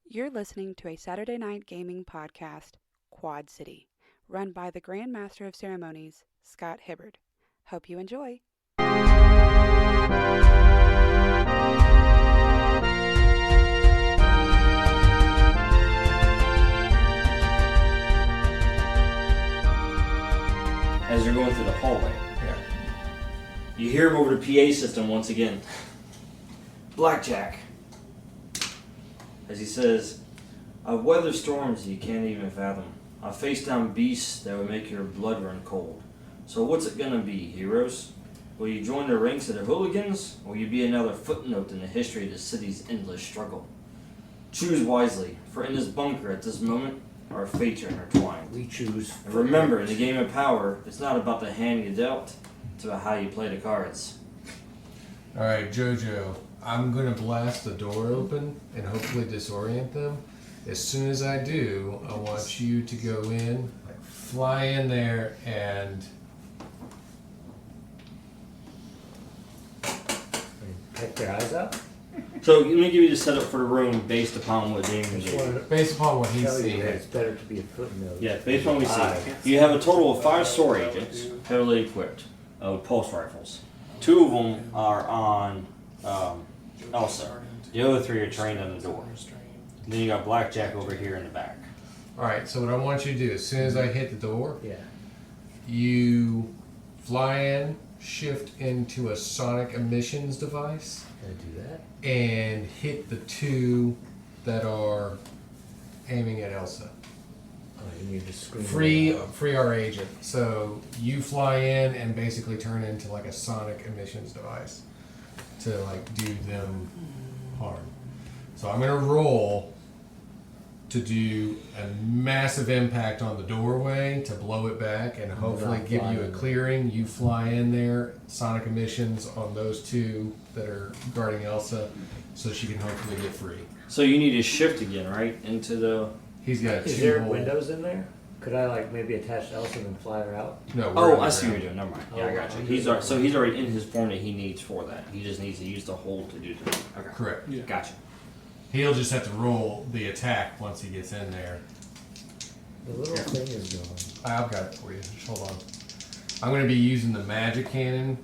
You're listening to a Saturday night gaming podcast, Quad City, run by the Grand Master of Ceremonies, Scott Hibbard. Hope you enjoy. As you're going through the hallway, you hear him over the PA system once again. Blackjack. As he says, I've weathered storms you can't even fathom. I've faced down beasts that would make your blood run cold. So what's it gonna be, heroes? Will you join the ranks of the hooligans, or will you be another footnote in the history of the city's endless struggle? Choose wisely, for in this bunker at this moment, our fates are intertwined. We choose. And remember, in the game of power, it's not about the hand you dealt, it's about how you play the cards. Alright, Jojo, I'm going to blast the door open and hopefully disorient them. As soon as I do, I want you to go in, like fly in there and... Peck their eyes out? So let me give you the setup for the room based upon what Damien Just gave you. want to based upon what he's tell you seeing. that it's better to be a footnote. Yeah, based on what we Aye. see. You have a total of 5 sword agents, heavily equipped, with pulse rifles. 2 of them are on Elsa. The other 3 are trained on the door. Then you got Blackjack over here in the back. Alright, so what I want you to do, as soon as I hit the door, Yeah. you fly in, shift into a sonic emissions device, Gonna do that. and hit the 2 that are aiming at Elsa. Oh, and you just scream. Free our agent. So you fly in and basically turn into like a sonic emissions device to like do them harm. So I'm gonna roll to do a massive impact on the doorway to blow it back and hopefully Not give you a flying. clearing. You fly in there, sonic emissions on those 2 that are guarding Elsa, so she can hopefully get free. So you need to shift again, right? Into the... He's got Is 2 there whole- windows in there? Could I like maybe attach Elsa and fly her out? No, we're Oh, I see what underground. you're doing. Never mind. Yeah, I got you. Oh, So he's already in his form that he needs for that. He just needs to use the hold to do that. Okay. Correct. Yeah. Gotcha. He'll just have to roll the attack once he gets in there. The little thing is gone. I've got it for you. Just hold on. I'm going to be using the magic cannon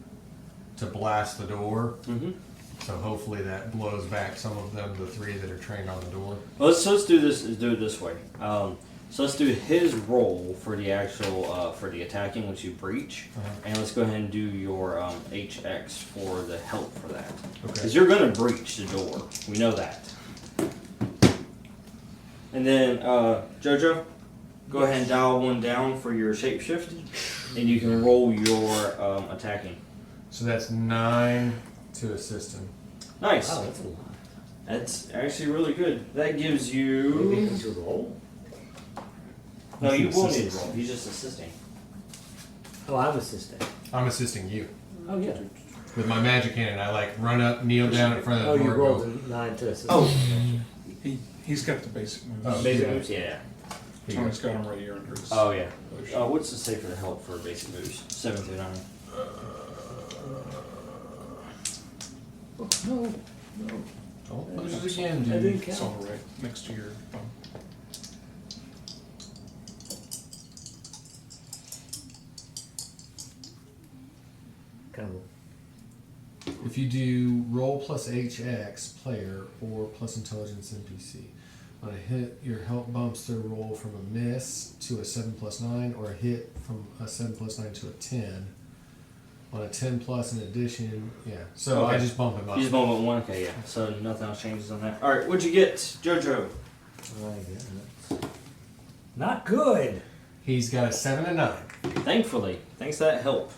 to blast the door. Mm-hmm. So hopefully that blows back some of them, the 3 that are trained on the door. Well, let's do this. Let's do it this way. So let's do his roll for the actual for the attacking, which you breach, and let's go ahead and do your HX for the help for that. Okay. Because you're gonna breach the door. We know that. And then Jojo, go ahead and dial 1 down for your shapeshift, and you can roll your attacking. So that's 9 to assist him. Nice. Wow, that's a lot. That's actually really good. That gives Maybe you. he can roll? No, you He's will need to assisting. roll. He's just assisting. Oh, I'm assisting. I'm assisting you. Oh, yeah. With my magic cannon, I like run up, kneel down in front Oh, of the you door, rolled and go, a 9 to assist. Oh. He's got the basic moves. Oh, Basic yeah. moves? Yeah. Here you Tony's go. got him right here under his. Oh, yeah. potion. What's the say for the help for basic moves? 7 through 9. Oh, no. Don't lose it again, That dude. didn't It's count. all right next to your bum. Kind of. If you do roll plus HX player or plus intelligence NPC, on a hit, your help bumps their roll from a miss to a 7+9 or a hit from a 7+9 to a 10. On a 10 plus in addition, yeah. So I Okay. just bump him up. You just moment 1? Okay, yeah. So nothing else changes on that. Alright, what'd you get, Jojo? I guess. Not good. He's got a 7 and 9. Thankfully. Thanks for that help.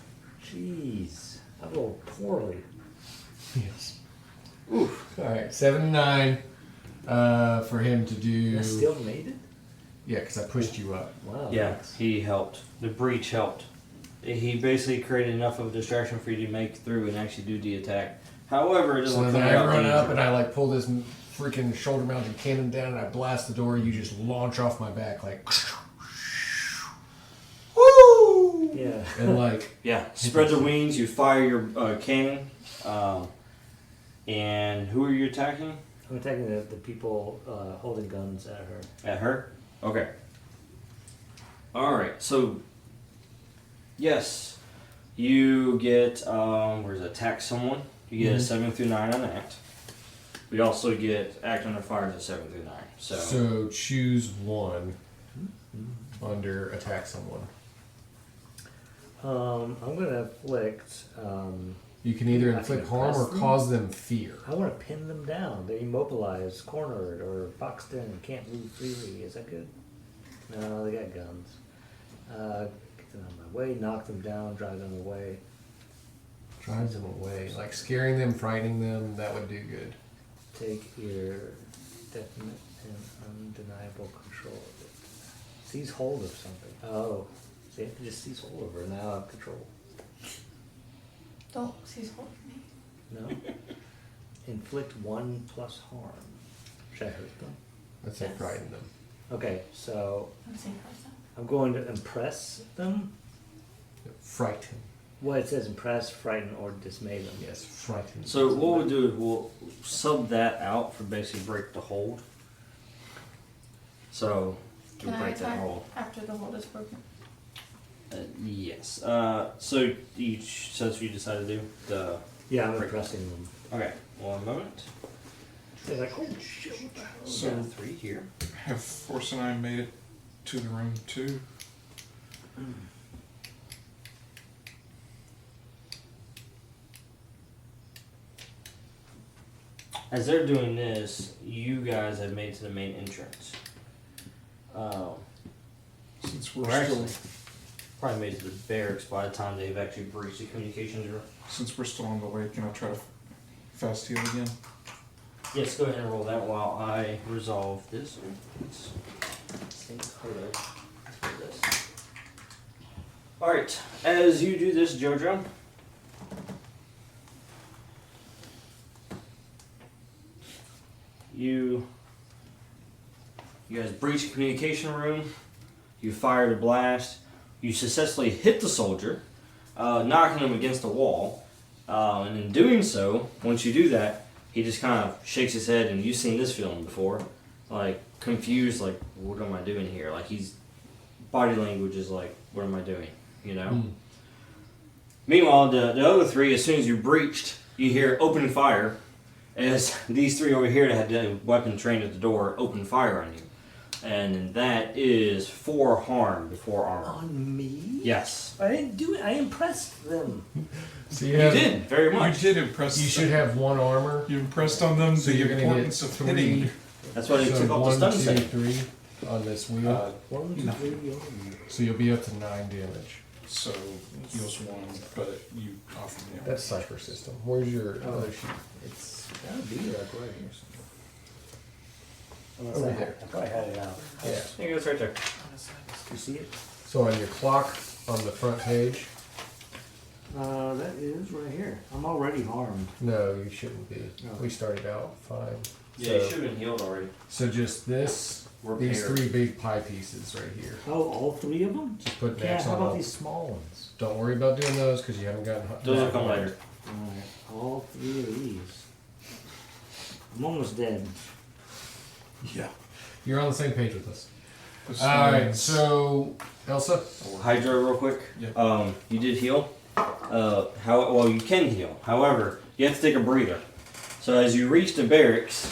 Jeez. I rolled poorly. Yes. Oof. All right, 7 and 9 for him to do. I still made it? Yeah, because I pushed you up. Wow. Yeah, thanks. he helped. The breach helped. He basically created enough of a distraction for you to make through and actually do the attack. However, it doesn't So come then I without run up danger. and I like pull this freaking shoulder mounted cannon down and I blast the door. You just launch off my back like. Woo! Yeah. And like. Yeah, spread the wings, you fire your cannon. And who are you attacking? I'm attacking the people holding guns at her. At her? Okay. Alright, so yes. You get where's it? Attack someone. You get a 7 through 9 on that. We also get act under fire as a 7 through 9. So choose one under attack someone. I'm gonna afflict. You can either I inflict can harm or impress them. cause them fear. I want to pin them down. They're immobilized, cornered, or boxed in and can't move freely. Is that good? No, they got guns. Get them out of my way, knock them down, drive them away. Drives them away. Like scaring them, frightening them, that would do good. Take your definite and undeniable control of it. Seize hold of something. Oh, so you have to just seize hold of her. Now I have control. Don't seize hold of me. No? Inflict 1 plus harm. Should I hurt them? Let's say Yes. frighten them. Okay, so I'm saying person. I'm going to impress them. Frighten. Well, it says impress, frighten, or dismay them. Yes, frighten. So what we'll do is we'll sub that out for basically break the hold. So we Can I break that attack hold. after the hold is broken? Yes. So each says you decide to do the. Yeah, I'm Break. impressing them. Okay. 1 moment. They're like, oh shit, what the hell? So- We got 3 here. Have Force and I made it to the room too? As they're doing this, you guys have made it to the main entrance. Since we're Or still actually, probably made it to the barracks by the time they've actually breached the communications room. on the way, can I try to fast heal again? Yes, go ahead and roll that while I resolve this. Alright, as you do this, Jojo, you guys breach the communication room, you fired a blast, you successfully hit the soldier, knocking him against the wall, and in doing so, once you do that, he just kind of shakes his head, and you've seen this feeling before, like confused, like what am I doing here? Like he's body language is like, what am I doing? You know. Meanwhile, the other 3, as soon as you breached, you hear open fire, as these 3 over here that had the weapon trained at the door open fire on you, and that is 4 harm before armor. On me? Yes, I didn't do it. I impressed them. So you did very much. You did impress You them. should have 1 armor. You impressed on them So the you're gonna get importance of 3. hitting. That's why they So took off the 1, stun 2, set. 3 on this wheel. 1, 2, No. 3, on me. So you'll be up to 9 damage. So heals 1, but you offer me. That's Cypher System. Where's your Oh. other sheet? It's gotta be like right here somewhere. Unless Over I there. probably had it out. Yeah. There you go, it's right there. You see it? So on your clock on the front page, That is right here. I'm already harmed. no, you shouldn't be. No. We started out fine. Yeah, you So- should have been healed already. So just these Repair. 3 big pie pieces right here. Oh, all 3 of them? Just put Yeah, X how on about all. these small ones? Don't worry about doing those because you haven't gotten. Those will come later. Alright, all 3 of these. I'm almost dead. Yeah. You're on the same page with us. This All right. one's- So Elsa, Hydra, real quick. Yeah. You did heal. Well, you can heal. However, you have to take a breather. So as you reach the barracks,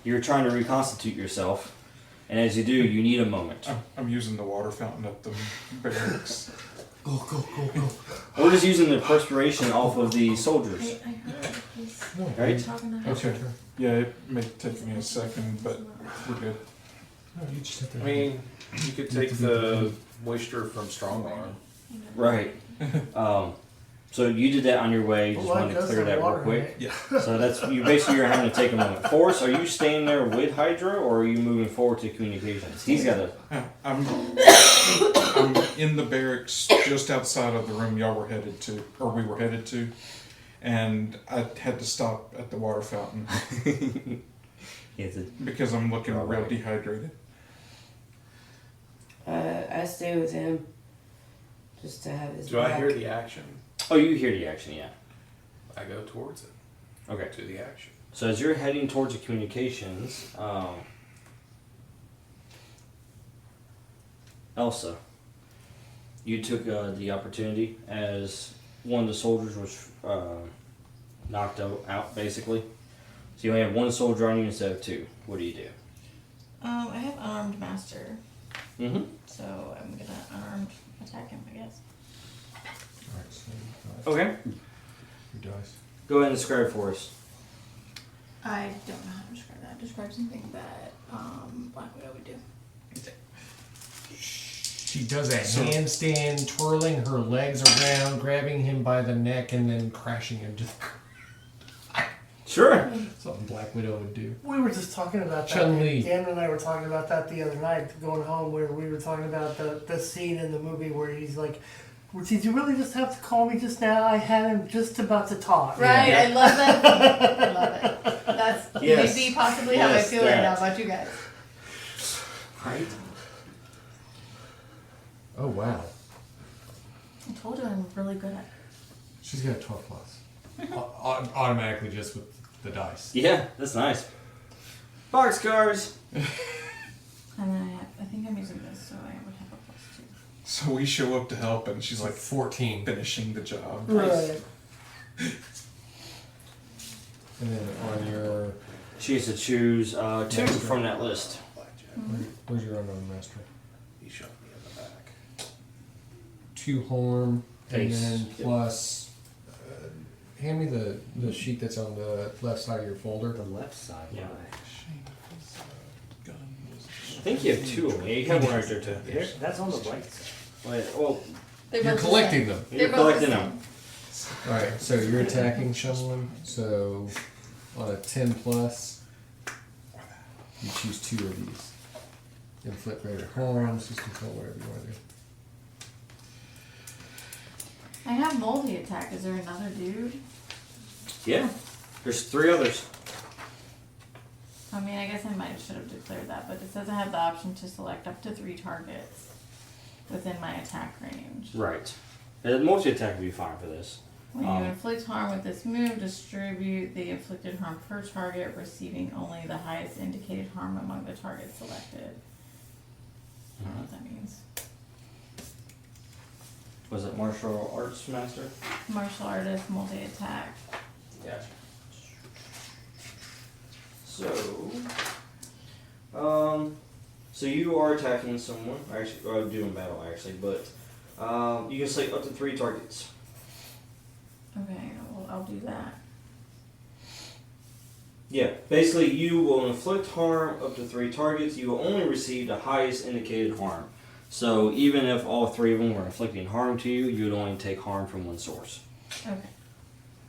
you're trying to reconstitute yourself, and as you do, you need a moment. I'm using the water fountain at the barracks. go, go, go, go. We're just using the perspiration off of the soldiers. I heard he's No, Right? talking to It's your Okay. turn. Yeah, it may take me a second, but we're good. No, you just have to. I mean, you could take the moisture from strong arm. Right. So you did that on your way. Just Well, wanted to I clear guess that the real water quick. Yeah. So that's you. Basically, you're having to take a moment. Force, are you staying there with Hydra, or are you moving forward to communications? He's got to. I'm in the barracks just outside of the room y'all were headed to, or we were headed to, and I had to stop at the water fountain because I'm looking real dehydrated. I stay with him just to have his Do I back. hear the action? Oh, you hear the action, yeah. I go towards it. Okay. To the action. So as you're heading towards the communications, Elsa, you took the opportunity as one of the soldiers was knocked out, basically. So you only have one soldier on you instead of two. What do you do? I have unarmed master, Mm-hmm. so I'm gonna unarmed attack him, I guess. Alright, so Okay. your dice. Go ahead and describe for us. I don't know how to describe that. Describe something that Black Widow would do. She does a handstand, twirling her legs around, grabbing him by the neck, and then crashing him to the ground. Sure. Something Black Widow would do. We were just talking about that. Chun-Li. Dan and I were talking about that the other night, going home, where we were talking about the scene in the movie where he's like, "Did you really just have to call me just now? I had him just about to talk." Right, Yeah. I love that. I love it. That's Yes. maybe possibly how I Yes, feel right now that. about you guys. Right. Oh, wow. I told you I'm really good at it. She's got a 12 plus. Automatically just with the dice. Yeah, that's nice. Boxcars. And then I think I'm using this, so I would have a +2. So we show up to help, and she's Like like 14. finishing the job. Right. And then on your... She has to choose two from that list. Where's your unknown master? He shot me in the back. 2 harm, and Ace. then Yep. plus... hand me the sheet that's on the left side of your folder. The left side. Yeah. Why? I think you have two of them. Yeah, you have one right there too. There, that's on the right side. Well, They're You're both the collecting same. them. They're you're both the collecting same. them. Alright, so you're attacking someone, so on a 10 plus, you choose 2 of these. Inflict greater harm, just control whatever you want to do. I have multi-attack. Is there another dude? Yeah. There's 3 others. I mean, I guess I should have declared that, but it says I have the option to select up to 3 targets within my attack range. Right. Multi-attack would be fine for this. When you inflict harm with this move, distribute the inflicted harm per target, receiving only the highest indicated harm among the targets selected. I don't know what that means. Was it martial arts master? Martial artist, multi-attack. Gotcha. So you are attacking someone, or doing battle actually, but you can select up to 3 targets. Okay, well, I'll do that. Yeah, basically you will inflict harm up to 3 targets. You will only receive the highest indicated harm. So even if all 3 of them were inflicting harm to you, you would only take harm from one source. Okay.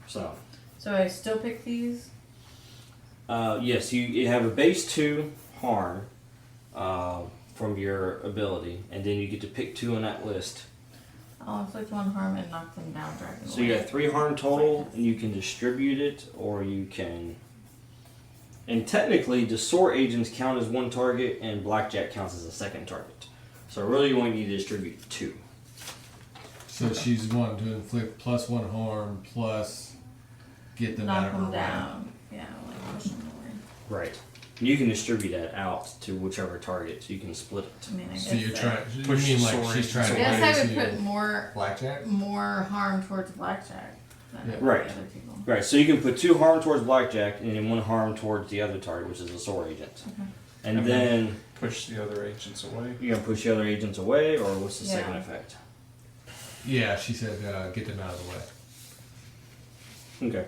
So I still pick these? yes, you have a base 2 harm from your ability, and then you get to pick 2 on that list. I'll inflict 1 harm and knock them down, drag them So you away. got 3 harm total, and you can distribute it, or you can. And technically, the SOAR agents count as 1 target, and Blackjack counts as a 2nd target. So really, you only need to distribute 2. So she's wanting to inflict plus 1 harm, plus get them out Knock of her them way. down. Yeah, like push them away. Right. You can distribute that out to whichever target, so you can split it. I mean, I guess So you're I- trying. You Push mean the like sword she's trying I to guess I would get put to more blackjack? harm towards Blackjack than Yeah. Right. the other people. Right, so you can put 2 harm towards Blackjack, and then 1 harm towards the other target, which is the SOAR agent. Okay. And And then Push the other agents away. you're going to push the other agents away, or what's the Yeah. second effect? Yeah, she said get them out of the way. Okay.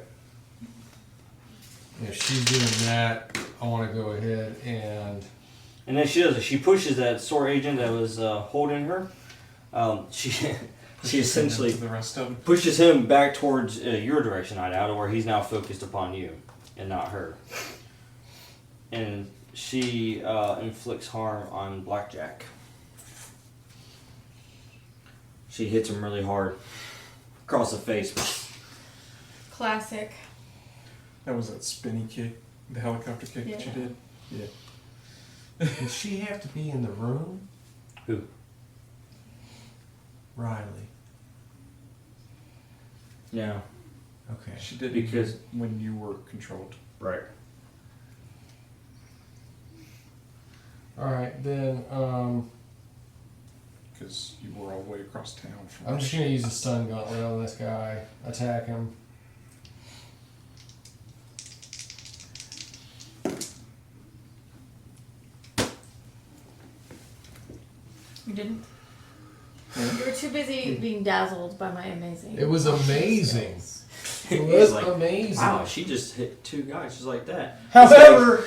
If she's doing that, I want to go ahead and And then she does it. She pushes that SOAR agent that was holding her. She Pushes him essentially into the rest of them. pushes him back towards your direction, Hideout, where he's now focused upon you and not her. And she inflicts harm on Blackjack. She hits him really hard across the face. Classic. That was that spinny kick, the helicopter kick that you Yeah. did. Yeah. does she have to be in the room? Who? Riley. Yeah. Okay. She did Because- when you were controlled. Right. Alright, then Because you were all the way across town from I'm just gonna use a stun gauntlet on this guy. Attack him. You didn't? You were too busy being dazzled by my amazing. It was amazing. It He's was like, amazing. wow, she just hit 2 guys just like that. However,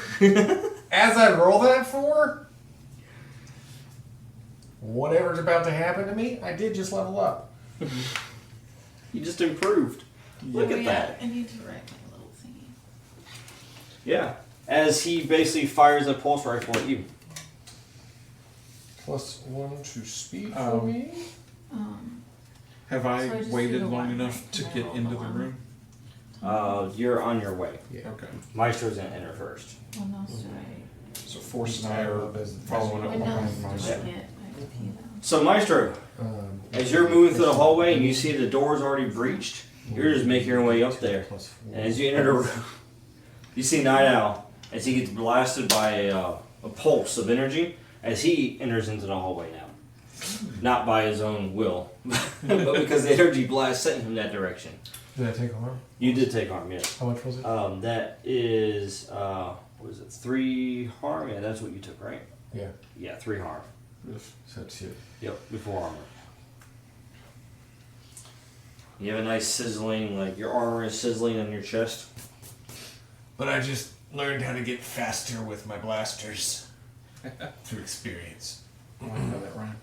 as I roll that for whatever's about to happen to me, I did just level up. You just improved. Look Oh, at yeah, that. I need to write my little thingy. Yeah. As he basically fires a pulse rifle at you. +1 to speed for Um, me. Have So I I just waited do the long one, enough right? to And I get roll into the the one. room? You're on your way. Yeah. Okay. Maestro's gonna enter first. What else do I? So Force and I are following up What else behind do I Maestro. get? I have to pee though. So Maestro, as you're moving through the hallway and you see the door's already breached, you're just making your way up there. And as you enter the room, you see Night Owl as he gets blasted by a pulse of energy as he enters into the hallway now. Not by his own will, but because the energy blast sent him that direction. Did I take harm? You did take harm, yes. How much was it? That is, what is it, 3 harm? Yeah, that's what you took, right? Yeah. Yeah, 3 harm. So 2. Yep, before armor. You have a nice sizzling, like your armor is sizzling on your chest. But I just learned how to get faster with my blasters through experience. I like how that rhymed.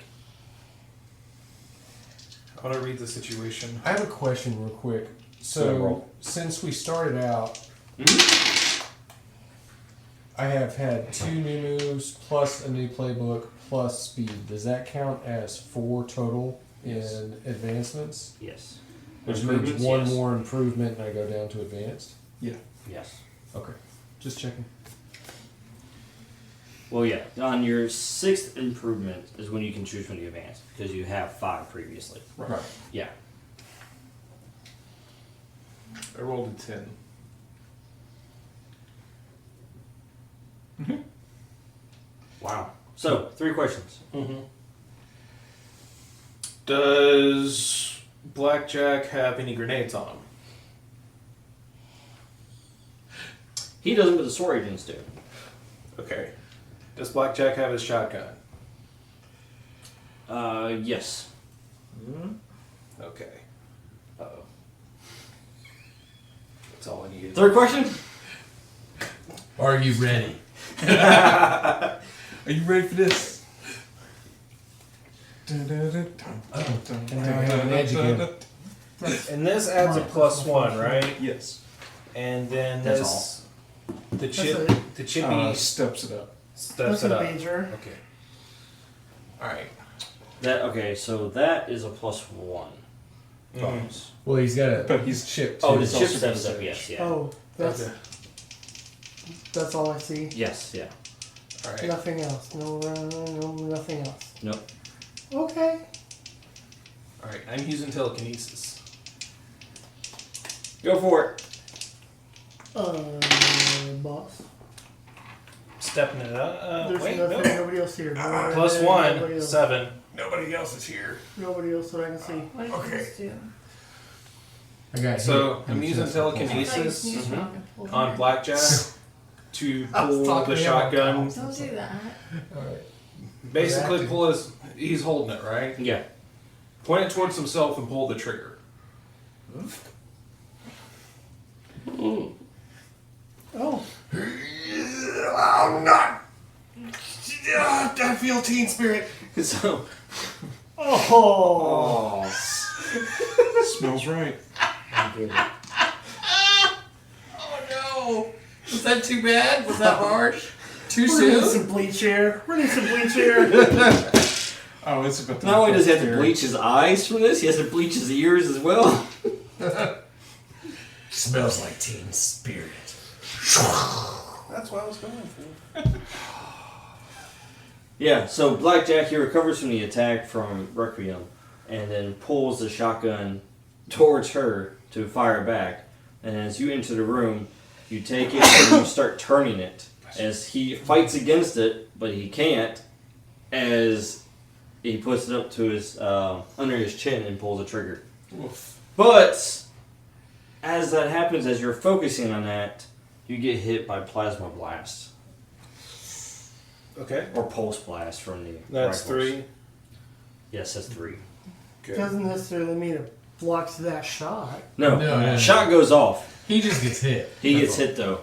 I want to read the situation. I have a question real quick. Go ahead, So, roll. since we started out, I have had 2 new moves, plus a new playbook, plus speed. Does that count as 4 total in advancements? Yes. Which Improvements, means 1 yes. more improvement and I go down to advanced? Yeah. Yes. Okay. Just checking. Well, yeah. On your 6th improvement is when you can choose when you advance, because you have 5 previously. Right. Yeah. I rolled a 10. Wow. So, 3 questions. Does Blackjack have any grenades on him? He doesn't, but the SOAR agents do. Okay. Does Blackjack have his shotgun? Yes. Okay. Uh-oh. That's all I needed. 3rd question? Are you ready? Are you ready for this? And now I have an edge again. And this adds a +1, right? Yes. And then That's this, the That's chippy Steps it up. steps That's it a up. major. Okay. Alright. Okay, so that is a +1 bonus. Well, he's got a But he's chip. Oh, too. the It's chip also steps up, gonna yes, yeah. Oh, that's Okay. that's all I see. Yes, yeah. All right. Nothing else. No, nothing else. Nope. Okay. All right. I'm using telekinesis. Go for it. Boss. Stepping it up. There's Wait, nothing. no. Nobody else here. +1, Nobody else. 7. Nobody else is here. Nobody else that I can see. What did Okay. you just do? I got So hit. I'm using I thought you telekinesis sneezed wrong and pulled on it. Blackjack to I was pull talking the about shotgun. Don't do that. Alright. Basically, Reacting. pull his. He's holding it right. Yeah. Point it towards himself and pull the trigger. Oh. I'm not. I feel teen spirit. So. Oh. Smells right. Oh no! Was that too bad? Was that harsh? Too We're gonna need soon? some bleach here. We're gonna need some bleach here. Oh, it's about to Not only does he have to scary. bleach his eyes from this, he has to bleach his ears as well. Smells like teen spirit. That's what I was going for. Yeah, so Blackjack, he recovers from the attack from Requiem and then pulls the shotgun towards her to fire back. And as you enter the room, You take it and you start turning it as he fights against it, but he can't. As he puts it up to his under his chin and pulls the trigger. Oof. But as that happens, as you're focusing on that, you get hit by plasma blast Okay. or pulse blast from the. That's rifles. 3. Yes, that's 3. Okay. Doesn't necessarily mean it blocks that shot. No, shot goes off. He just gets hit. He That's gets all. hit though.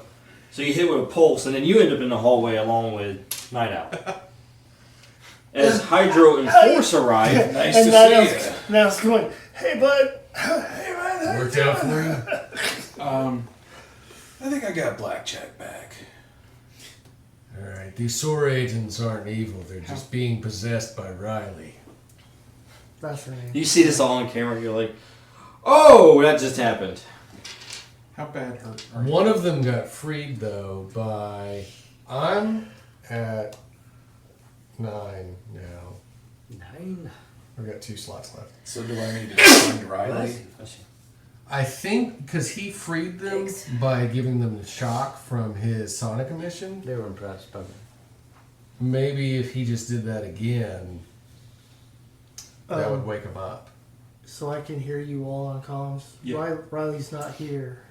So you hit with a pulse, and then you end up in the hallway along with Night Owl. As Hydro and Force arrive, Nice and to that see else, you. now it's going, hey bud, hey man, Worked out for you? I think I got Blackjack back. Alright, these SOAR agents aren't evil. They're just being possessed by Riley. That's her name. you see this all on camera, you're like, oh, that just happened. How bad hurt are you? One of them got freed, though, by... I'm at 9 now. 9. I've got 2 slots left. So do I need to find Riley? I think because he freed them by giving them the shock from his sonic emission, They were impressed by me. maybe if he just did that again, that would wake him up. So I can hear you all on comms. Yeah. Riley's not here.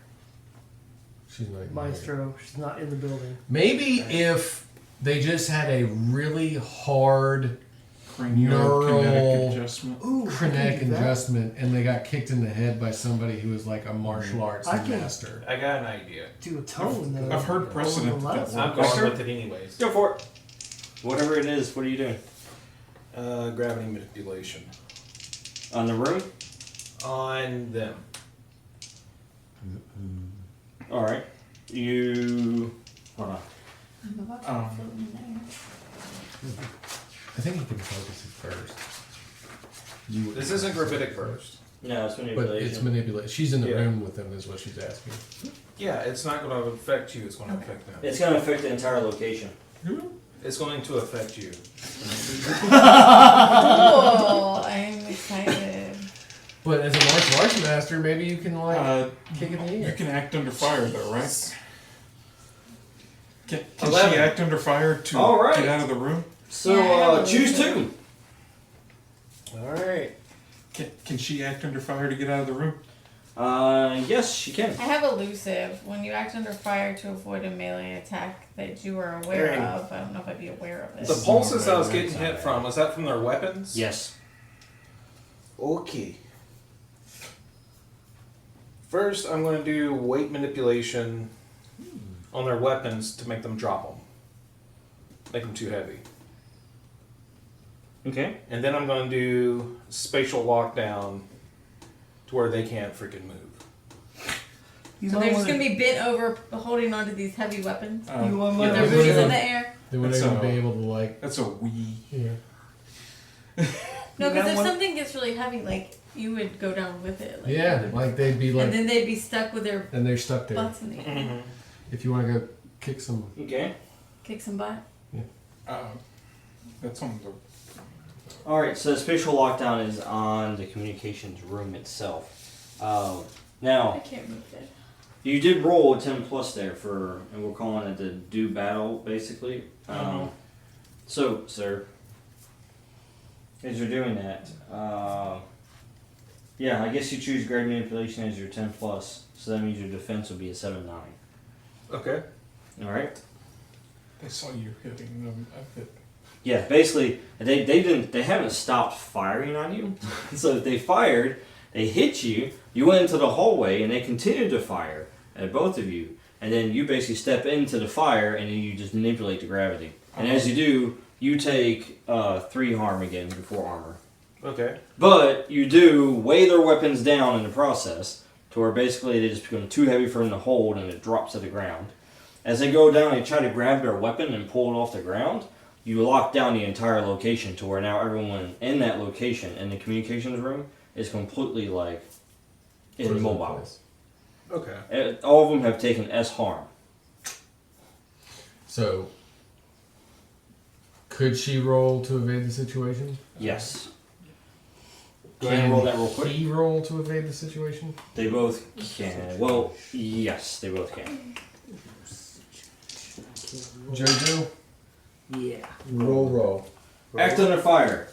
She's not even here. Maestro, she's not in the building. Maybe if they just had a really hard Cranial kinetic Neural- adjustment. Ooh, I can kinetic do that. adjustment and they got kicked in the head by somebody who was like a martial arts I can- master. I got an idea. Do a tone though. I've heard precedent that Over the that I'm works. going with it anyways. Go for it. Whatever it is, what are you doing? Gravity manipulation. On the room? On them. Alright. You... Hold on. I'm about to Um, float in there. I think you can focus it first. You This isn't gravitic burst. No, it's but manipulation. it's manipulation. She's in the Yeah. room with them is what she's asking. Yeah, it's not going to affect you. It's going to affect them. It's going to affect the entire location. It's going to affect you. Cool. I'm excited. But as a martial arts master, maybe you can like kick it in the You ear. can act under fire, though, right? Can 11. she act under fire to All right. get out of the room? So, Yeah, I have a choose loser. 2. Alright. Can she act under fire to get out of the room? Yes, she can. I have elusive. When you act under fire to avoid a melee attack that you are aware Alright. of, I don't know if I'd be aware of it. The pulses I was getting hit from, was that from their weapons? Yes. Okay. First, I'm going to do weight manipulation on their weapons to make them drop them. Make them too heavy. Okay. And then I'm going to do spatial lockdown to where they can't freaking move. You So might they're just wanna- going to be bent over holding onto these heavy weapons. You want With my their Yeah, booties yeah. in the air. They wouldn't That's even a- be able to like. That's a wee. Yeah. No, because That if one- something gets really heavy, like, you would go down with it. Like, Yeah, you would- like they'd be and like, then they'd be stuck with their and they're stuck there. butts in the air. If you want to go kick some, Okay. Kick some butt. That's on the. Alright, so the spatial lockdown is on the communications room itself. I Now, can't move it. you did roll a 10 plus there for, and we're calling it the do battle, basically. So, sir, as you're doing that, yeah, I guess you choose grade manipulation as your 10 plus, so that means your defense will be a 7-9. Okay. Alright? They saw you hitting them a bit. Yeah, basically, they haven't stopped firing on you. So if they fired, they hit you, you went into the hallway, and they continued to fire at both of you. And then you basically step into the fire, and then you just manipulate the gravity. And as you do, you take 3 harm again before armor. Okay. But you do weigh their weapons down in the process, to where basically they just become too heavy for them to hold, and it drops to the ground. As they go down and try to grab their weapon and pull it off the ground, you lock down the entire location to where now everyone in that location in the communications room is completely like immobile. Okay. All of them have taken S harm. So, could she roll to evade the situation? Yes. Go ahead and roll that real quick. He roll to evade the situation? They both can. Well, yes, they both can. Jojo, Yeah. roll. Act under fire.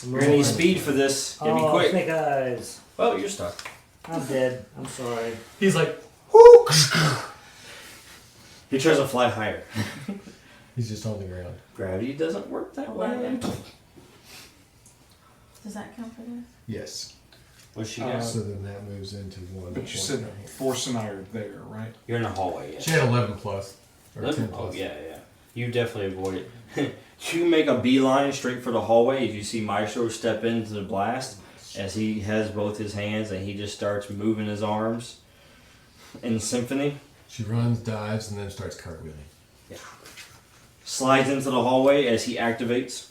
You're gonna need speed for this. Gotta be Oh, quick. snake eyes. Oh, you're stuck. I'm dead. I'm sorry. He's like, He tries to fly higher. he's just on the ground. Gravity doesn't work that way. 11. Does that count for this? Yes. What's she got? So then that moves into one. But you said Force and I are there, right? You're in the hallway. Yeah. She had 11 plus. Or 10 Oh plus. yeah. You definitely avoid it. You make a beeline straight for the hallway as you see Maestro step into the blast as he has both his hands and he just starts moving his arms in symphony. She runs, dives, and then starts cartwheeling. Slides into the hallway as he activates.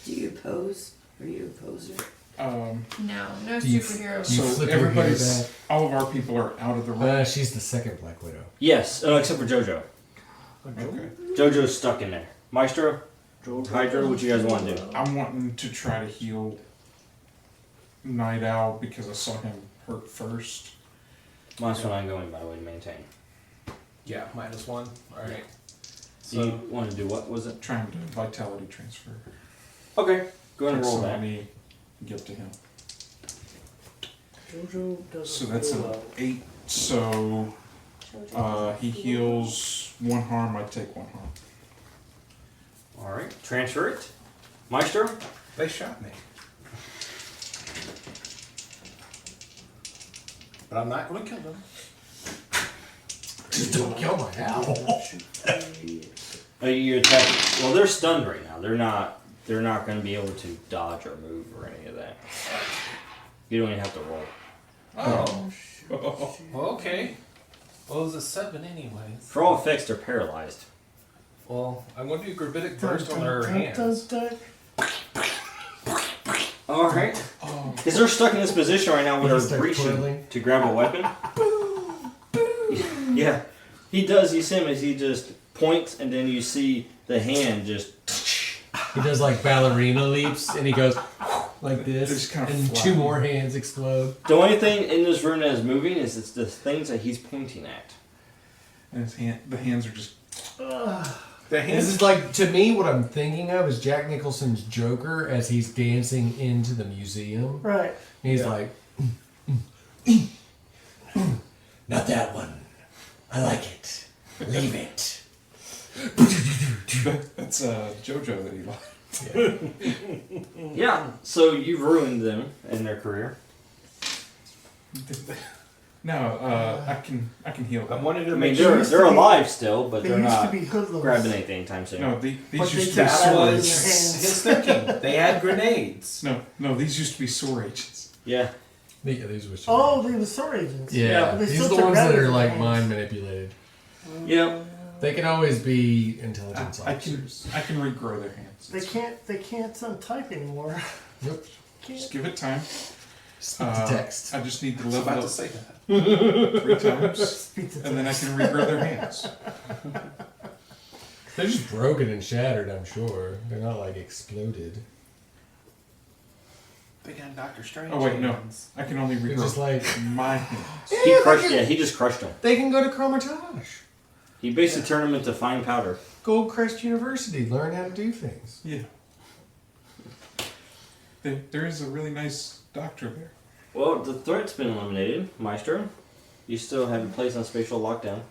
Do you pose? Are you a poser? No Do you- superhero. do you So flip your hair everybody's, back? all of our people are out of the room. She's the second Black Widow. Yes, except for Jojo. Okay. Jojo's stuck in there. Maestro, Hydra, what you guys want to do? I'm wanting to try to heal Night Owl because I saw him hurt first. Minus one ongoing, by the way, to maintain. Yeah, -1. Alright. So you want to do what was it? Trying to do a vitality transfer. Okay, go ahead and Take roll some that. money, give to him. Jojo doesn't So that's feel an well. 8. So he heals 1 harm. I take 1 harm. All right, transfer it. Maestro. They shot me. But I'm not going to kill them. Just don't kill my owl. You attack. Well, they're stunned right now. They're not. They're not going to be able to dodge or move or any of that. You don't even have to roll. Oh. Well, okay. Well, it was a 7 anyways. For all effects, they're paralyzed. Well, I'm going to do gravitic burst on their hands. All right. Because they're stuck in this position right now where He they're starts reaching twirling. to grab a weapon. Yeah, he does. You see him as he just points, and then you see the hand just. He does like ballerina leaps, and he goes like this, Just kind of and flat. 2 more hands explode. The only thing in this room that is moving is it's the things that he's pointing at. And the hands are just. The This hands. is like, to me, what I'm thinking of is Jack Nicholson's Joker as he's dancing into the museum. Right. And he's Yeah. like, not that one. I like it. Leave it. That's JoJo that he liked. Yeah. So you've ruined them in their career. No, I can heal I them. wanted to I mean, make they're sure. they're alive still, but They they're used not to be hoodlums. grabbing anything anytime soon. No, these But used to they be took SOAR that in agents. their hands. His thinking. They had grenades. No, these used to be SOAR agents. Yeah. Yeah, these were Oh, they were sword agents. Yeah, But they these still are the took ones that gravity are like hands. mind manipulated. Yeah. They can always be intelligence I can officers. regrow their hands. They can't type anymore. Yep. Just give it time. Speak to text. I just need to I was level about to up say that. 3 times, Speak to and then I text. can regrow their hands. They're just broken and shattered, I'm sure. They're not like exploded. They got Doctor Strange. Oh wait, no, hands. I can only They're just regrow like, my hands. He crushed. Yeah, he just crushed them. they can go to Chromatage. He basically turned them into fine powder. Goldcrest University, learn how to do things. Yeah. There is a really nice doctor there. Well, the threat's been eliminated, Maestro. You still have a place on spatial lockdown.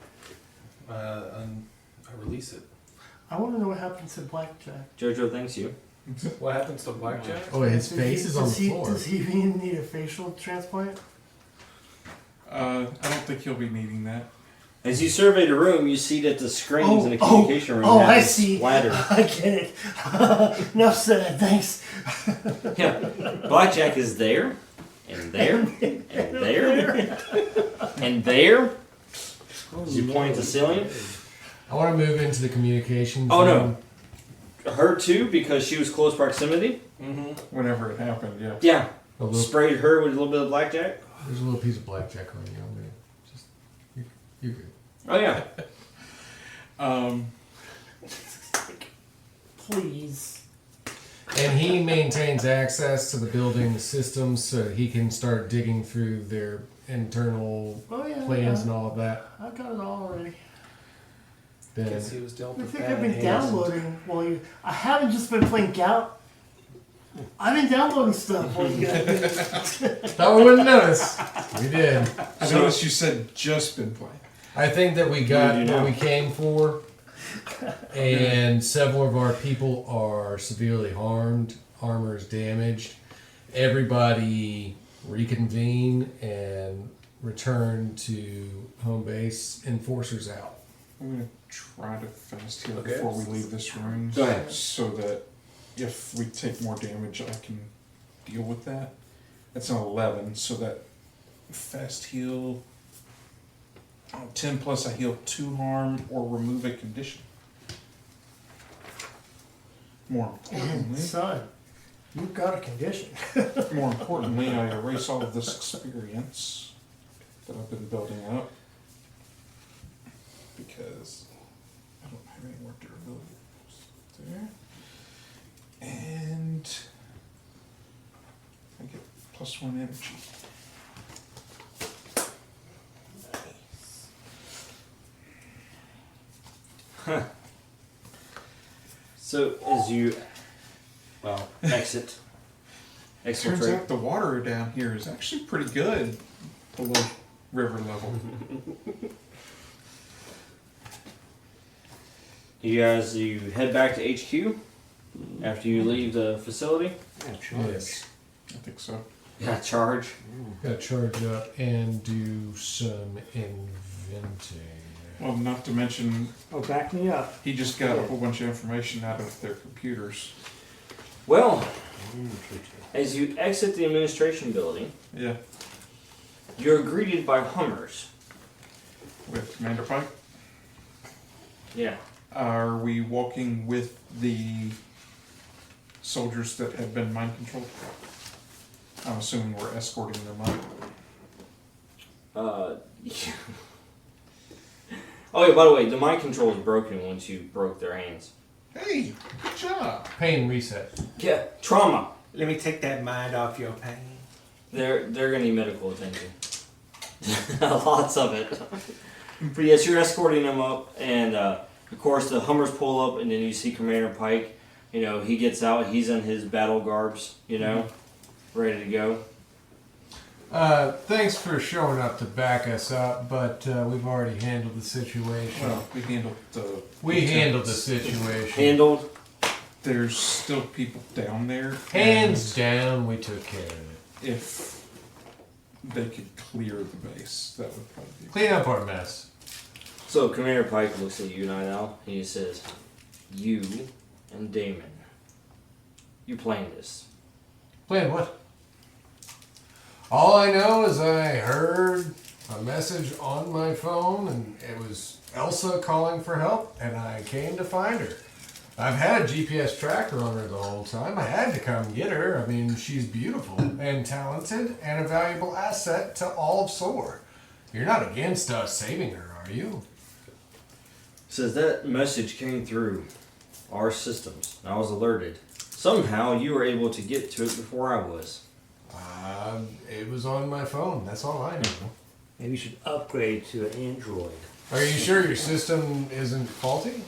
And I release it. I want to know what happens to Blackjack. Jojo thanks you. What happens to Blackjack? Oh, wait, his face is on the floor. Does he even need a facial transplant? I don't think he'll be needing that. As you survey the room, you see that the screens in the communication room have I this see. ladder. I get it. Enough said. Thanks. Yeah, Blackjack is there, and there, and there, and there. As you point at the ceiling. I want to move into the communications Oh, no. room. Her too, because she was close proximity. Whenever it happened, yeah. Yeah, A little, sprayed her with a little bit of blackjack. there's a little piece of blackjack on you. I'm gonna just, you're good. Oh yeah. Please. And he maintains access to the building systems so he can start digging through their internal Oh yeah. plans and all of that, I got it all already. then Guess he was dealt I with think bad I've been hands. downloading while you. I haven't just been playing Gout. I've been downloading stuff while you guys. thought we wouldn't notice. We did. I noticed you said just been playing. I think that we got do what now. we came for, and several of our people are severely harmed. Armor is damaged. Everybody reconvene and return to home base. Enforcers out. I'm gonna try to fast heal Okay. before we leave this room. Go ahead. So that if we take more damage, I can deal with that. That's an 11, so that fast heal. 10 plus I heal 2 harm or remove a condition. More importantly, Son, you've got a condition. more importantly, I erase all of this experience that I've been building up because I don't have any more durability. There. And I get +1 energy. So as you, exit Turns trade. out the water down here is actually pretty good below river level. You head back to HQ after you leave the facility. Yes. I think so. Yeah, charge. Got to charge up and do some inventing. Well, not to mention, Oh, back me up. he just got a whole bunch of information out of their computers. Well, as you exit the administration building, Yeah, you're greeted by Hummers. with Commander Pike. Yeah. Are we walking with the soldiers that have been mind controlled? I'm assuming we're escorting them up. Oh yeah, by the way, the mind control is broken once you broke their hands. Hey, good job. Pain reset. Yeah, trauma. Let me take that mind off your pain. They're gonna need medical attention. Lots of it. But yes, you're escorting them up, and of course the Hummers pull up, and then you see Commander Pike. You know, he gets out. He's in his battle garbs. You know, ready to go. Thanks for showing up to back us up, but we've already handled the situation. Well, we handled the. We handled the lieutenants. situation. Handled. There's still people down there. Hands down, we took care of it. and if they could clear the base, that would probably be. Clean up our mess. So Commander Pike looks at you now, and he says, "You and Damon, you planned this." Plan what? All I know is I heard a message on my phone, and it was Elsa calling for help, and I came to find her. I've had a GPS tracker on her the whole time. I had to come get her. I mean, she's beautiful and talented and a valuable asset to all of SOAR. You're not against us saving her, are you? Says that message came through our systems. I was alerted. Somehow you were able to get to it before I was. It was on my phone. That's all I know. Maybe you should upgrade to an Android. Are you sure your system isn't faulty?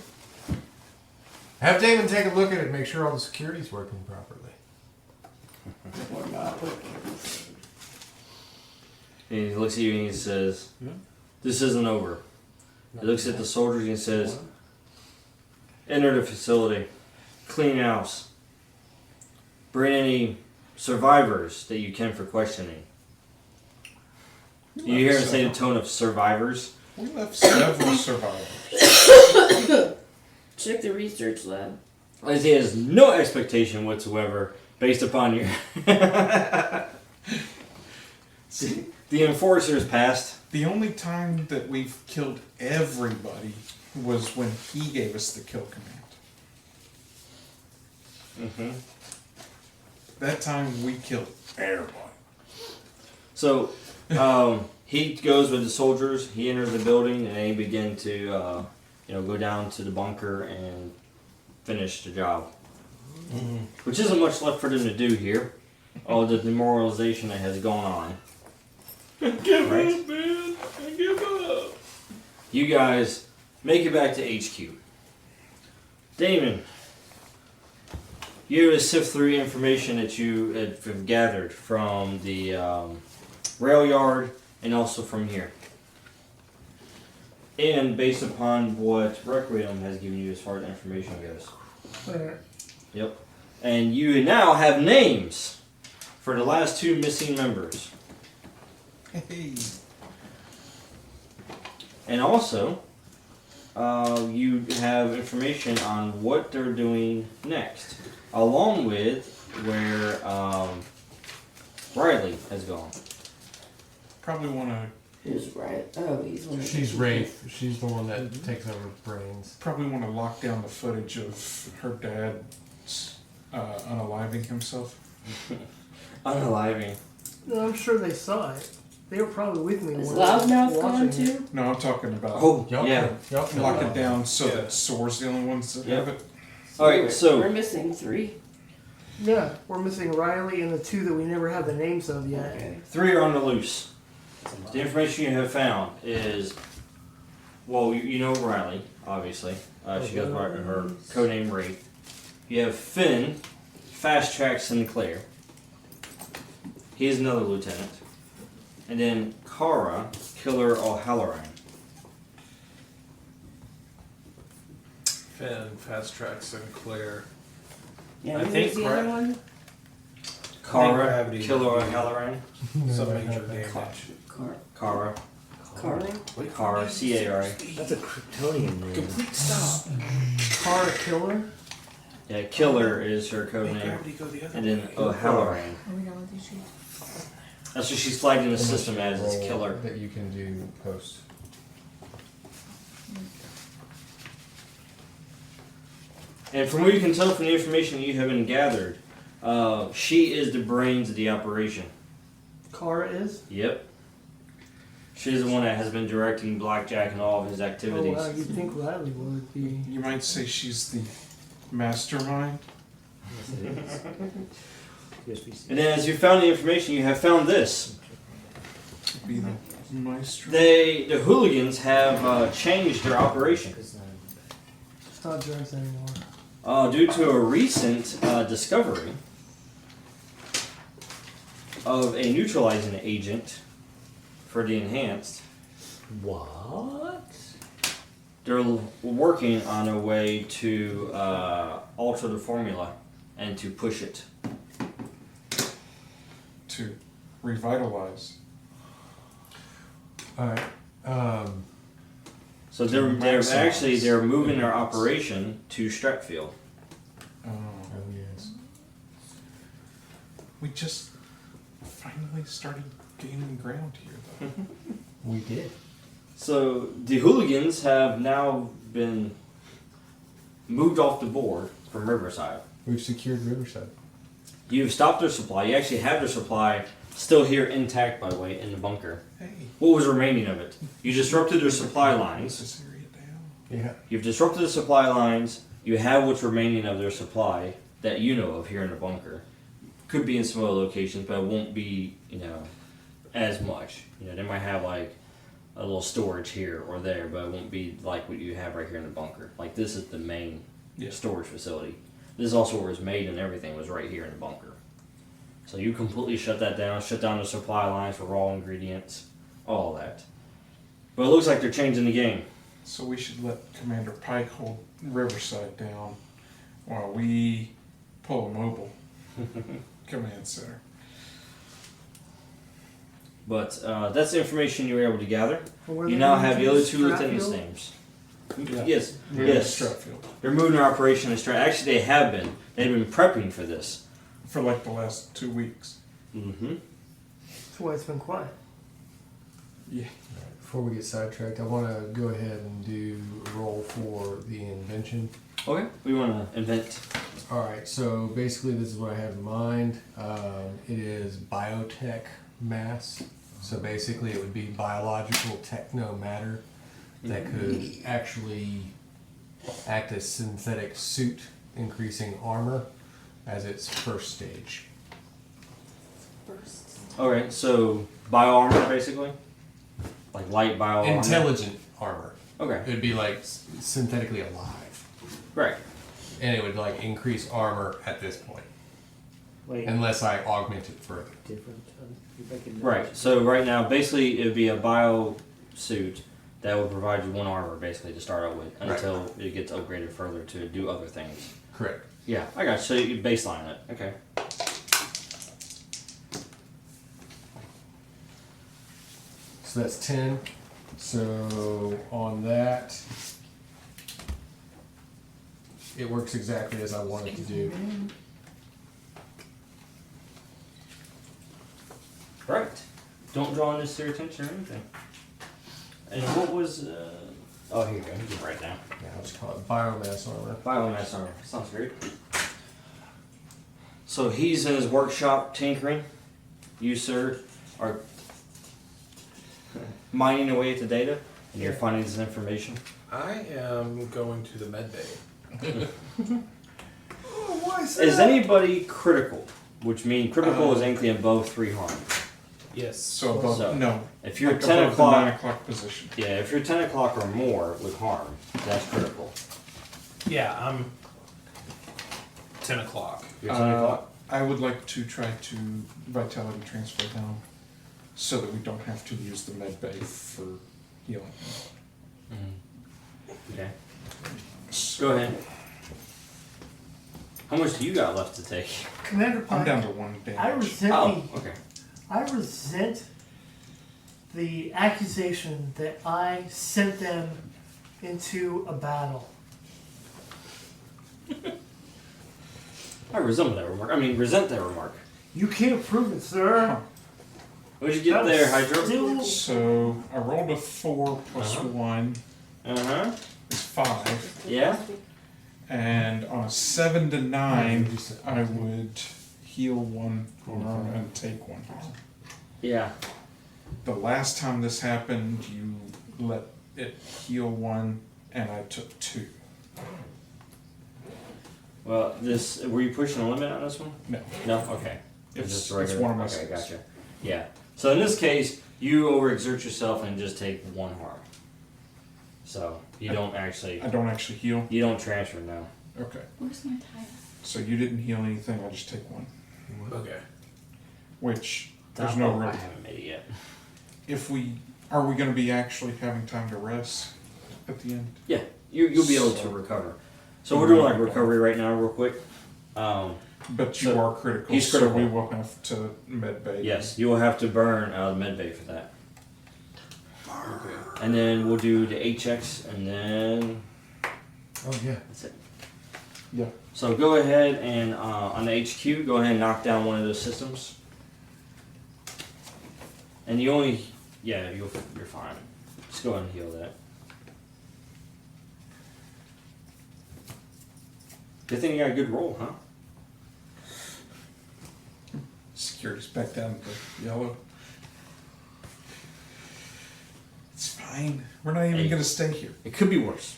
Have Damon take a look at it and make sure all the security's working properly. And he looks at you and he says, "This isn't over." He looks at the soldiers and he says, "Enter the facility. Clean house. Bring any survivors that you can for questioning." You hear him say the tone of survivors? We left several survivors. Check the research lab. As he has no expectation whatsoever based upon your... See, the enforcers passed. The only time that we've killed everybody was when he gave us the kill command. Mm-hmm. That time we killed everybody. So, he goes with the soldiers. He enters the building and they begin to, go down to the bunker and finish the job. Mm-hmm. Which isn't much left for them to do here. All the demoralization that has gone on. Give Right. up, man. I give up. You guys make it back to HQ. Damon, you sift through information that you have gathered from the rail yard and also from here. And based upon what Requiem has given you as far as information goes. Alright. Yep. And you now have names for the last 2 missing members. Hey. And also, you have information on what they're doing next, along with where Riley has gone. Probably want to. Who's right? Oh, he's one. She's Wraith. She's the one that takes over brains. Probably want to lock down the footage of her dad unaliving himself. Unaliving. No, I'm sure they saw it. They were probably with me Is when I was Loudmouth gone watching it. too? No, I'm talking about Oh, Yup. yeah. Yup. lock it down so Yeah. that Soar's the only ones that have it. Alright, we're so missing 3. Yeah, we're missing Riley and the 2 that we never have the names of yet. Okay. 3 are on the loose. The information you have found is, well, you know Riley, obviously. She goes by her codename Wraith. You have Finn, Fast Track Sinclair. He is another lieutenant. And then Kara, Killer O'Halloran. Finn, Fast Track Sinclair. Yeah, I who think was the other Gra- one? Kara, Gravity Killer would be- O'Halloran. Some major damage. Kara. Carly? Kara, C-A-R-A. That's a Kryptonian name. Complete stop. Car Killer? Yeah, Killer is her Make codename. gravity go the other And then way. O'Halloran. Are we done with these sheets? That's what she's flagged in the system as, is Roll Killer. that you can do post. And from what you can tell from the information you have been gathered, she is the brains of the operation. Car is? Yep. She's the one that has been directing Blackjack and all of his Oh activities. wow, you'd think Riley would be. You might say she's the mastermind. And then as you found the information, you have found this. Be the maestro. The hooligans have changed their operation. It's not drugs anymore. Due to a recent discovery of a neutralizing agent for the enhanced. What? They're working on a way to alter the formula and to push it. To revitalize. Alright. So they're Maximize. actually they're moving their operation to Stratfield. Oh, Oh, yes. we just finally started gaining ground here, though. We did. So the hooligans have now been moved off the board from Riverside. We've secured Riverside. You've stopped their supply. You actually have their supply still here intact, by the way, in the bunker. Hey, What was remaining of it? You disrupted their supply close lines. this area down. Yeah. You've disrupted the supply lines. You have what's remaining of their supply that you know of here in the bunker. Could be in some other locations, but it won't be, as much. They might have like a little storage here or there, but it won't be like what you have right here in the bunker. Like this is the main Yeah. storage facility. This is also where it was made and everything was right here in the bunker. So you completely shut that down, shut down the supply lines for raw ingredients, all that. But it looks like they're changing the game. So we should let Commander Pike hold Riverside down while we pull a mobile command center. But that's the information you were able to gather. Were You they now moving have the to other 2 lieutenants' Stratfield? names. Yeah. Yes, We're yes. in Stratfield. They're moving their operation to Strat. Actually, they have been. They've been prepping for this. For like the last 2 weeks. Mm-hmm. That's why it's been quiet. Yeah. Before we get sidetracked, I want to go ahead and do a roll for the invention. Okay. We want to invent. Alright, so basically this is what I have in mind. It is biotech mass. So basically it would be biological techno matter that could actually act as synthetic suit, increasing armor as its first stage. Okay, so bio armor basically, like light bio armor. Intelligent armor. Okay. It would be like synthetically alive, Right. and it would like increase armor at this point, Wait, unless I augment it further. different. You're making Right. notes. So right now, basically, it would be a bio suit that will provide you one armor basically to start out with until it gets upgraded further to do other things. Correct. Yeah, I got you. So you baseline it. Okay. So that's 10. So on that, it works exactly as I want it to do. Right. Don't draw unnecessary attention or anything. And what was? Oh, here you go. You can write it down. Yeah, I'll just call it biomass armor. Biomass armor. Sounds great. So he's in his workshop tinkering. You, sir, are mining away at the data, and you're finding this information. I am going to the med bay. Oh, why is Is that? anybody critical? Which means critical is anything above 3 harm. Yes. So above, So, no. If you're like 10 above the 9 o'clock, o'clock position. yeah, if you're 10 o'clock or more with harm, that's critical. Yeah, I'm 10 o'clock. You're 10 o'clock. I would like to try to vitality transfer down so that we don't have to use the med bay for healing. Okay. Go ahead. How much do you got left to take? Commander I'm Pike, down to 1 damage. I resent Oh, okay. I resent the accusation that I sent them into a battle. I resent that remark. Resent that remark. You can't prove it, sir. What'd you get That there, was Hydro? still- So I rolled a 4 plus 1 Uh-huh. is 5. Yeah? And on a 7 to 9, I would heal 1 harm and take 1 harm. Yeah. The last time this happened, you let it heal 1 and I took 2. Well, were you pushing a limit on this one? No. No? Okay. It's regular- one of my Okay, skills. gotcha. Yeah. So in this case, you overexert yourself and just take 1 harm. So you don't actually I don't actually heal? you don't transfer now. Okay. Where's my tire? So you didn't heal anything, I just take 1. Okay. Which, there's no I real... haven't made it yet. Are we going to be actually having time to rest at the end? Yeah, you'll be able to recover. So we're doing like recovery right now, real quick. But you So, are critical, he's so critical. we will have to medbay. Yes, you will have to burn out of the med bay for that. Okay. And then we'll do the HX, and then Oh yeah. that's it. Yeah. So go ahead and on the HQ, go ahead and knock down one of those systems. And you only, yeah, you're fine. Just go ahead and heal that. Good thing you got a good roll, huh? Security's back down to yellow. It's fine. We're not even Hey. going to stay here. It could be worse.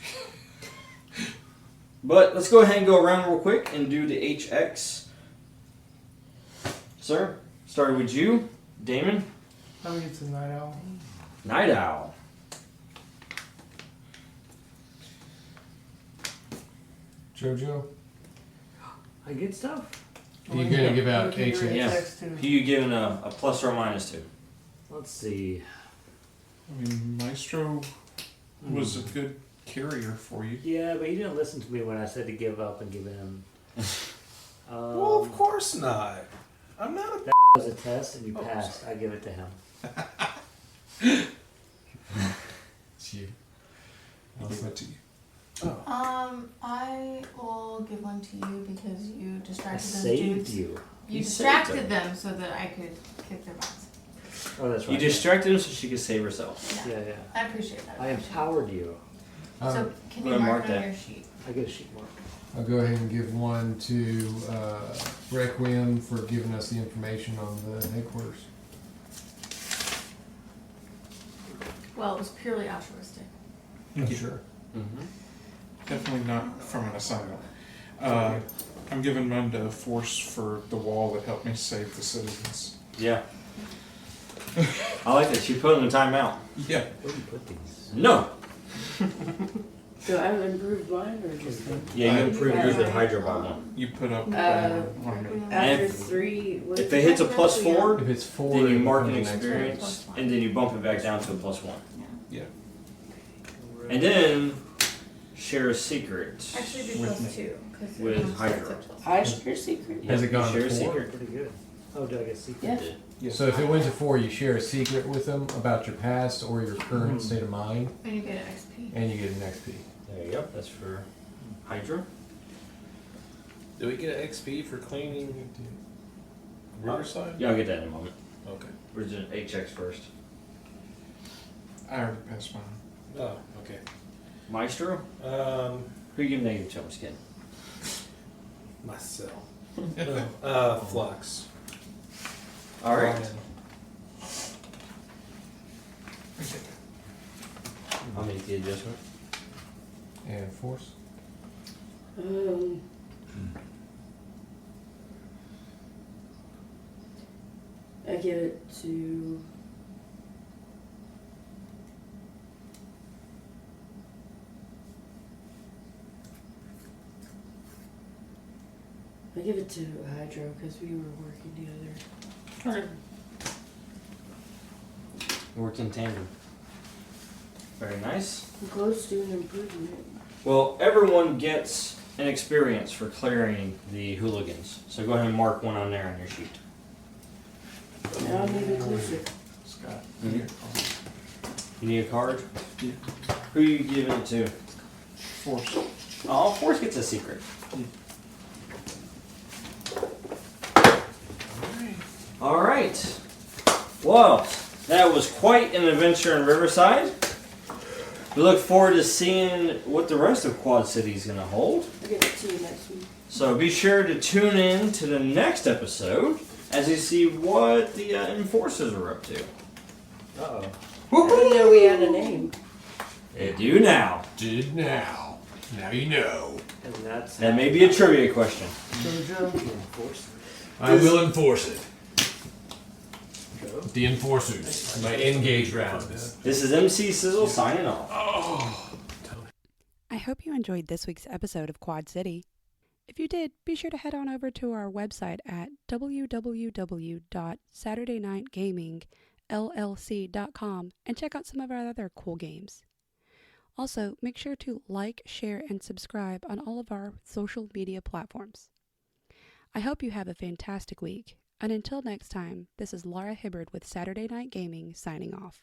But let's go ahead and go around real quick and do the HX. Sir, starting with you, Damon. I think it's a night owl. Night Owl. Jojo. I get stuff. You're gonna give out Give your HX. Yeah. HX too. Who you giving a plus or a minus to? Let's see. I mean, Maestro was a good carrier for you. Yeah, but he didn't listen to me when I said to give up and give him. Well, of course not. I'm not a. That was a test and you Oh, passed. I give it to him. It's you. I'll give it to you. I will give one to you because you I distracted those saved dudes. you. You You distracted saved them so that I could kick their butts. Oh, that's right. You distracted him so she could save herself. Yeah. Yeah, yeah. I appreciate that. I empowered you. So can Go you ahead and mark mark it on that. your sheet? I get a sheet mark. I'll go ahead and give one to Requiem for giving us the information on the headquarters. Well, it was purely altruistic. Oh, sure. Mm-hmm. Definitely not from an assignment. I'm giving mine to Force for the wall that helped me save the citizens. Yeah. I like that. She put him in timeout. Yeah. Where do you put these? No. So I would improve mine or just Yeah, you improve yours with Yeah. Hydro by one. You put up on me. after if- 3. What If is it hits a +4, If it's 4, then you it mark an becomes an experience, Plus and then you bump it back down to a +1. Yeah. And then share a secret. Actually, it'd be With plus 2. 'Cause With it starts Hydro. at plus I two. share secret? Has it gone share to a 4? secret? Pretty good. Oh, do I get secret? Yeah. Yes. So if it went to 4, you share a secret with them about your past or your current state of mind, And you get an XP. and you get an XP. There you go. That's for Hydra. Do we get an XP for cleaning Riverside? Yeah, I'll get that in a moment. Okay. We're doing 8 checks first. I already passed mine. Oh, okay. Maestro? Who you give negative to? I'm just kidding. Myself. Flux. Alright. I'll make the adjustment. And force. I give it to. I give it to Hydro because we were working together. Alright. Worked in tandem. Very nice. I'm close to an improvement. Well, everyone gets an experience for clearing the hooligans. So go ahead and mark one on there on your sheet. Now I'm even closer. Scott. Mhm. Yeah. You need a card? Yeah. Who are you giving it to? Force. Oh, Force gets a secret. Alright. Well, that was quite an adventure in Riverside. We look forward to seeing what the rest of Quad City is going to hold. I'll give it to you next week. So be sure to tune in to the next episode as you see what the enforcers are up to. Uh-oh. I didn't know we had a name. They do now. Did now. Now you know. And that's That may be a trivia question. Jojo. enforced. I will enforce it. The enforcers. My engage rounds. This is MC Sizzle signing off. I hope you enjoyed this week's episode of Quad City. If you did, be sure to head on over to our website at www.saturdaynightgamingllc.com and check out some of our other cool games. Also, make sure to like, share, and subscribe on all of our social media platforms. I hope you have a fantastic week, and until next time, this is Laura Hibbard with Saturday Night Gaming signing off.